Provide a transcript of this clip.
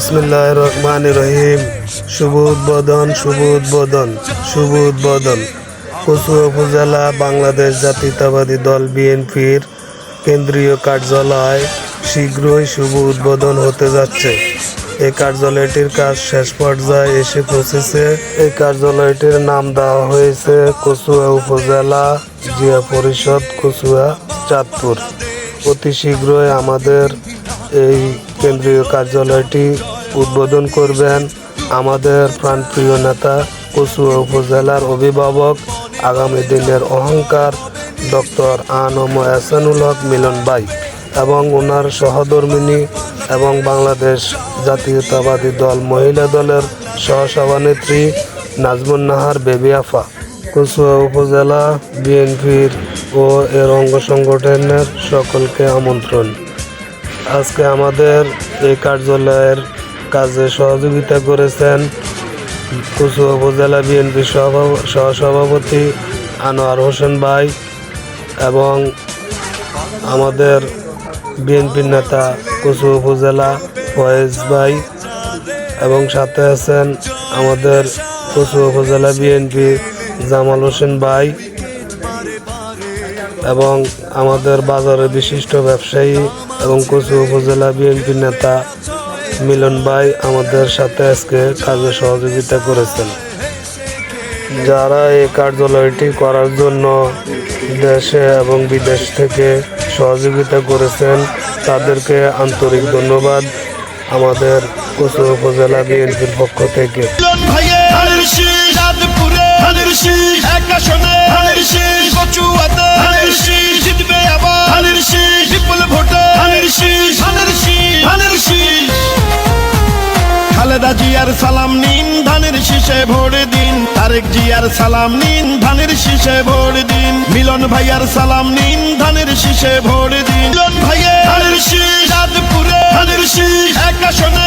বিসমিল্লাহির রহমানির রহিম। শুভ উদ্বোধন, শুভ উদ্বোধন, শুভ উদ্বোধন। কচুয়া উপজেলা বাংলাদেশ জাতীয়তাবাদী দল বিএনপির কেন্দ্রীয় কার্যালয় শীঘ্রই শুভ উদ্বোধন হতে যাচ্ছে। এই কার্যালয়টির কাজ শেষ পর্যায়ে এসে পৌঁছেছে। এই কার্যালয়টির নাম দেওয়া হয়েছে কচুয়া উপজেলা জিয়া পরিষদ কচুয়া চাঁদপুর। অতি শীঘ্রই আমাদের এই কেন্দ্রীয় কার্যালয়টি উদ্বোধন করবেন আমাদের প্রাণপ্রিয় নেতা, কচুয়া উপজেলার অভিভাবক, আগামী দিনের অহংকার ডক্টর আ.ন.ম এহসানুল হক মিলন ভাই এবং ওনার সহধর্মিণী এবং বাংলাদেশ জাতীয়তাবাদী দল মহিলা দলের সহসভানেত্রী নাজমুন নাহার বেবি আফা। কচুয়া উপজেলা বিএনপির ও এর অঙ্গ সংগঠনের সকলকে আমন্ত্রণ। আজকে আমাদের এই কার্যালয়ের কাজে সহযোগিতা করেছেন কচুয়া উপজেলা বিএনপি সহসভাপতি আনোয়ার হোসেন ভাই এবং আমাদের বিএনপির নেতা কচুয়া উপজেলা ফয়েজ ভাই এবং সাথে আছেন আমাদের কচুয়া উপজেলা বিএনপি জামাল হোসেন ভাই এবং আমাদের বাজারের বিশিষ্ট ব্যবসায়ী এবং কচুয়া উপজেলা বিএনপি নেতা মিলন ভাই আমাদের সাথে আজকে কাজে সহযোগিতা করেছেন। যারা এই কার্যালয়টি করার জন্য দেশে এবং বিদেশ থেকে সহযোগিতা করেছেন তাদেরকে আন্তরিক ধন্যবাদ আমাদের কচুয়া উপজেলা বিএনপির পক্ষ থেকে। খালেদা জিয়ার সালাম নিন, ধানের শীষে ভোট দিন। তারেক জিয়ার সালাম নিন, ধানের শীষে ভোট দিন। মিলন ভাইয়ার সালাম নিন, ধানের শীষে ভোট দিন। মিলন ভাইয়ের ধানের শীষ, চাঁদপুরে ধানের শীষ, এক আসনে